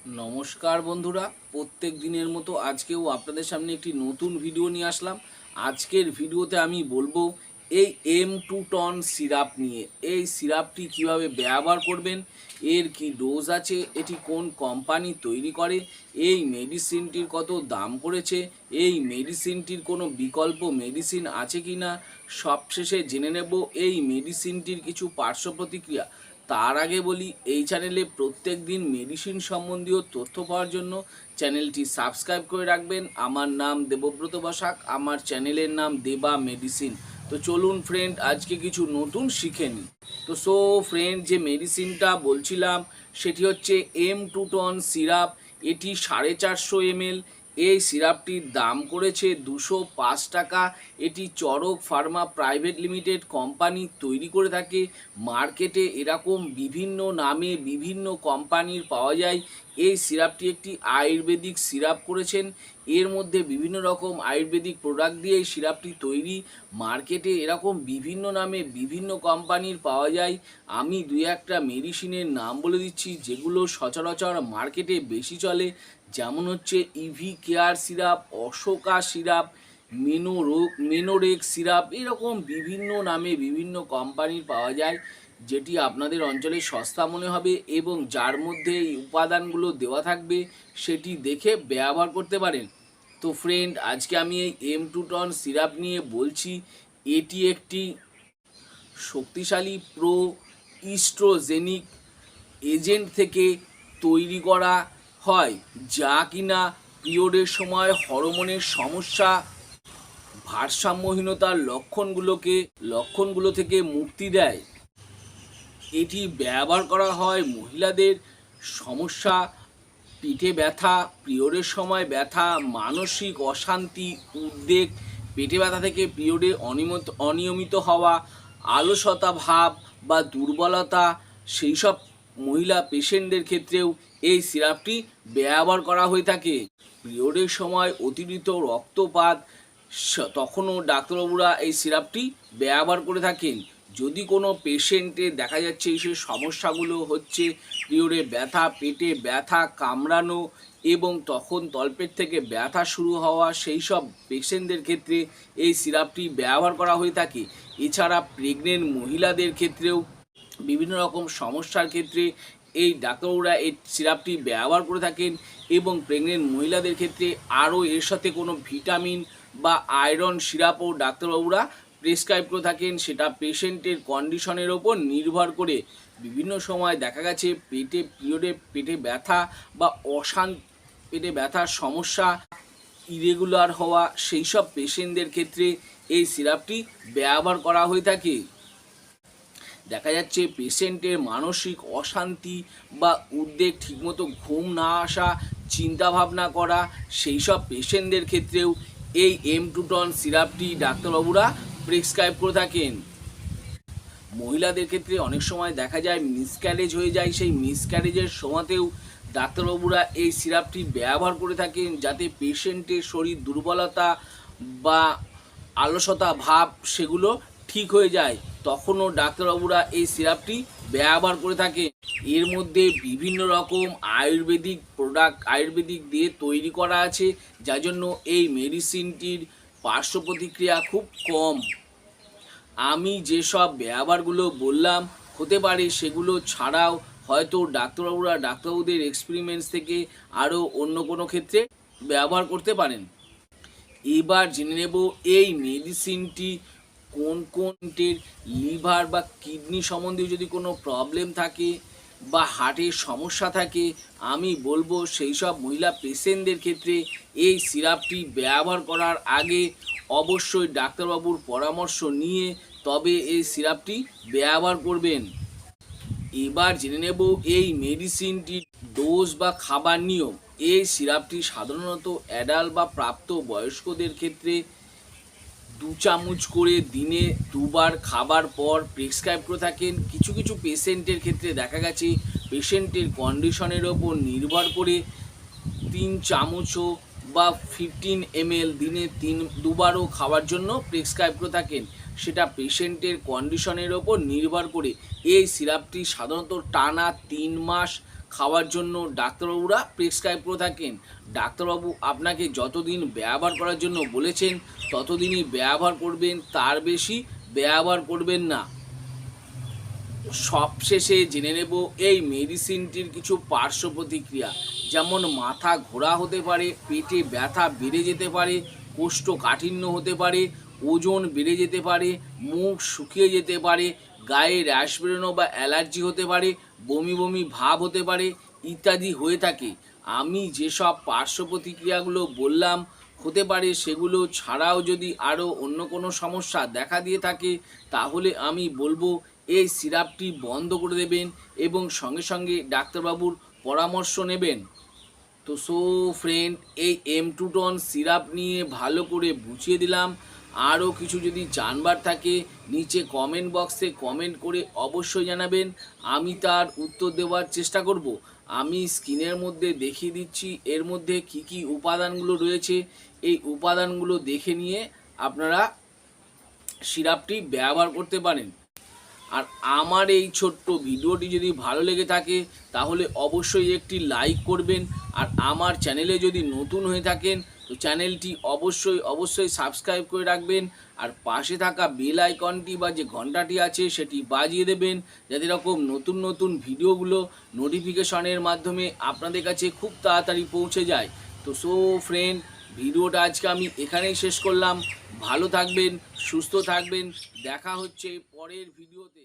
নমস্কার বন্ধুরা, প্রত্যেক দিনের মতো আজকেও আপনাদের সামনে একটি নতুন ভিডিও নিয়ে আসলাম। আজকের ভিডিওতে আমি বলবো এই M2-Tone সিরাপ নিয়ে। এই সিরাপটি কিভাবে ব্যবহার করবেন, এর কি ডোজ আছে, এটি কোন কোম্পানি তৈরি করে, এই মেডিসিনটির কত দাম পড়েছে, এই মেডিসিনটির কোনো বিকল্প মেডিসিন আছে কি না, সবশেষে জেনে নেব এই মেডিসিনটির কিছু পার্শ্ব প্রতিক্রিয়া। তার আগে বলি, এই চ্যানেলে প্রত্যেক দিন মেডিসিন সম্বন্ধীয় তথ্য পাওয়ার জন্য চ্যানেলটি সাবস্ক্রাইব করে রাখবেন। আমার নাম দেবব্রত বসাক, আমার চ্যানেলের নাম দেবা মেডিসিন। তো চলুন ফ্রেন্ড, আজকে কিছু নতুন শিখে নিই। তো ফ্রেন্ড, যে মেডিসিনটা বলছিলাম সেটি হচ্ছে M2-Tone সিরাপ। এটি 450 ml। এই সিরাপটির দাম করেছে 205 টাকা। এটি Charak pharma private limited company তৈরি করে থাকে। মার্কেটে এরকম বিভিন্ন নামে বিভিন্ন কোম্পানির পাওয়া যায়। এই সিরাপটি একটি আয়ুর্বেদিক সিরাপ করেছেন। এর মধ্যে বিভিন্ন রকম আয়ুর্বেদিক প্রোডাক্ট দিয়ে এই সিরাপটি তৈরি। মার্কেটে এরকম বিভিন্ন নামে বিভিন্ন কোম্পানির পাওয়া যায়। আমি দুই একটা মেডিসিনের নাম বলে দিচ্ছি যেগুলো সচরাচর মার্কেটে বেশি চলে, যেমন হচ্ছে Evecare syrup, Ashoka syrup, Menorex syrup. এরকম বিভিন্ন নামে বিভিন্ন কোম্পানির পাওয়া যায়। যেটি আপনাদের অঞ্চলে সস্তা মনে হবে এবং যার মধ্যে এই উপাদানগুলো দেওয়া থাকবে সেটি দেখে ব্যবহার করতে পারেন। তো ফ্রেন্ড, আজকে আমি এই M2-Tone সিরাপ নিয়ে বলছি। এটি একটি শক্তিশালী pro-estrogenic এজেন্ট থেকে তৈরি করা হয়, যা কিনা পিরিয়ডের সময় হরমোনের সমস্যা, ভারসাম্যহীনতার লক্ষণগুলো থেকে মুক্তি দেয়। এটি ব্যবহার করা হয় মহিলাদের সমস্যা, পিঠে ব্যথা, পিরিয়ডের সময় ব্যথা, মানসিক অশান্তি, উদ্বেগ, পেটে ব্যথা থেকে পিরিয়ডে অনিয়মিত হওয়া, অলসতা ভাব বা দুর্বলতা, সেই সব মহিলা পেশেন্টদের ক্ষেত্রেও এই সিরাপটি ব্যবহার করা হয়ে থাকে। পিরিয়ডের সময় অতিরিক্ত রক্তপাত, তখনও ডাক্তারবাবুরা এই সিরাপটি ব্যবহার করে থাকেন। যদি কোনো পেশেন্টের দেখা যাচ্ছে এই সমস্যাগুলো হচ্ছে, পিরিয়ডে ব্যথা, পেটে ব্যথা, কামড়ানো এবং তখন তলপেট থেকে ব্যথা শুরু হওয়া, সেই সব পেশেন্টদের ক্ষেত্রে এই সিরাপটি ব্যবহার করা হয়ে থাকে। এছাড়া প্রেগনেন্ট মহিলাদের ক্ষেত্রেও বিভিন্ন রকম সমস্যার ক্ষেত্রে এই ডাক্তারবাবুরা এই সিরাপটি ব্যবহার করে থাকেন। এবং প্রেগনেন্ট মহিলাদের ক্ষেত্রে আরও এর সাথে কোনো ভিটামিন বা আয়রন সিরাপও ডাক্তারবাবুরা প্রেসক্রাইব করে থাকেন, সেটা পেশেন্টের কন্ডিশনের ওপর নির্ভর করে। বিভিন্ন সময় দেখা গেছে পেটে ব্যথা বা পেটে ব্যথার সমস্যা, ইরেগুলার হওয়া, সেই সব পেশেন্টদের ক্ষেত্রে এই সিরাপটি ব্যবহার করা হয়ে থাকে। দেখা যাচ্ছে পেশেন্টের মানসিক অশান্তি বা উদ্বেগ, ঠিকমতো ঘুম না আসা, চিন্তাভাবনা করা, সেই সব পেশেন্টদের ক্ষেত্রেও এই M2-Tone সিরাপটি ডাক্তারবাবুরা প্রেসক্রাইব করে থাকেন। মহিলাদের ক্ষেত্রে অনেক সময় দেখা যায় মিসক্যারেজ হয়ে যায়, সেই মিসক্যারেজের সময়তেও ডাক্তারবাবুরা এই সিরাপটি ব্যবহার করে থাকেন, যাতে পেশেন্টের শরীর দুর্বলতা বা অলসতা ভাব সেগুলো ঠিক হয়ে যায়। তখনও ডাক্তারবাবুরা এই সিরাপটি ব্যবহার করে থাকে। এর মধ্যে বিভিন্ন রকম আয়ুর্বেদিক দিয়ে তৈরি করা আছে, যার জন্য এই মেডিসিনটির পার্শ্ব প্রতিক্রিয়া খুব কম। আমি যেসব ব্যবহারগুলো বললাম, হতে পারে সেগুলো ছাড়াও হয়তো ডাক্তারবাবুদের এক্সপেরিমেন্টস থেকে আরও অন্য কোনো ক্ষেত্রে ব্যবহার করতে পারেন। এবার জেনে নেব এই মেডিসিনটি কোনটির লিভার বা কিডনি সম্বন্ধীয় যদি কোনো প্রবলেম থাকে বা হার্টের সমস্যা থাকে, আমি বলবো সেই সব মহিলা পেশেন্টদের ক্ষেত্রে এই সিরাপটি ব্যবহার করার আগে অবশ্যই ডাক্তারবাবুর পরামর্শ নিয়ে তবে এই সিরাপটি ব্যবহার করবেন। এবার জেনে নেব এই মেডিসিনটির ডোজ বা খাবার নিয়ম। এই সিরাপটি সাধারণত অ্যাডাল্ট বা প্রাপ্ত বয়স্কদের ক্ষেত্রে 2 চামচ করে দিনে 2 বার খাবার পর প্রেসক্রাইব করে থাকেন। কিছু কিছু পেশেন্টের ক্ষেত্রে দেখা গেছে পেশেন্টের কন্ডিশনের ওপর নির্ভর করে 3 চামচও বা 15 ml দিনে 2 বারও খাওয়ার জন্য প্রেসক্রাইব করে থাকেন। সেটা পেশেন্টের কন্ডিশনের ওপর নির্ভর করে। এই সিরাপটি সাধারণত টানা 3 মাস খাওয়ার জন্য ডাক্তারবাবুরা প্রেসক্রাইব করে থাকেন। ডাক্তারবাবু আপনাকে যতদিন ব্যবহার করার জন্য বলেছেন ততদিনই ব্যবহার করবেন, তার বেশি ব্যবহার করবেন না। সবশেষে জেনে নেব এই মেডিসিনটির কিছু পার্শ্ব প্রতিক্রিয়া, যেমন মাথা ঘোরা হতে পারে, পেটে ব্যথা বেড়ে যেতে পারে, কোষ্ঠকাঠিন্য হতে পারে, ওজন বেড়ে যেতে পারে, মুখ শুকিয়ে যেতে পারে, গায়ে র্যাশ বেরোনো বা অ্যালার্জি হতে পারে, বমি বমি ভাব হতে পারে ইত্যাদি হয়ে থাকে। আমি যেসব পার্শ্ব প্রতিক্রিয়াগুলো বললাম হতে পারে, সেগুলো ছাড়াও যদি আরও অন্য কোনো সমস্যা দেখা দিয়ে থাকে তাহলে আমি বলবো এই সিরাপটি বন্ধ করে দেবেন এবং সঙ্গে সঙ্গে ডাক্তারবাবুর পরামর্শ নেবেন। তো ফ্রেন্ড, এই M2-Tone সিরাপ নিয়ে ভালো করে বুঝিয়ে দিলাম। আরও কিছু যদি জানবার থাকে নিচে কমেন্ট বক্সে কমেন্ট করে অবশ্যই জানাবেন, আমি তার উত্তর দেওয়ার চেষ্টা করব। আমি স্ক্রিনের মধ্যে দেখিয়ে দিচ্ছি এর মধ্যে কি কি উপাদানগুলো রয়েছে। এই উপাদানগুলো দেখে নিয়ে আপনারা সিরাপটি ব্যবহার করতে পারেন। আর আমার এই ছোট্ট ভিডিওটি যদি ভালো লেগে থাকে তাহলে অবশ্যই একটি লাইক করবেন। আর আমার চ্যানেলে যদি নতুন হয়ে থাকেন তো চ্যানেলটি অবশ্যই সাবস্ক্রাইব করে রাখবেন। আর পাশে থাকা বেল আইকনটি বা যে ঘন্টাটি আছে সেটি বাজিয়ে দেবেন, যাতে এরকম নতুন নতুন ভিডিওগুলো নোটিফিকেশনের মাধ্যমে আপনাদের কাছে খুব তাড়াতাড়ি পৌঁছে যায়। তো ফ্রেন্ড, ভিডিওটা আজকে আমি এখানেই শেষ করলাম। ভালো থাকবেন, সুস্থ থাকবেন, দেখা হচ্ছে পরের ভিডিওতে।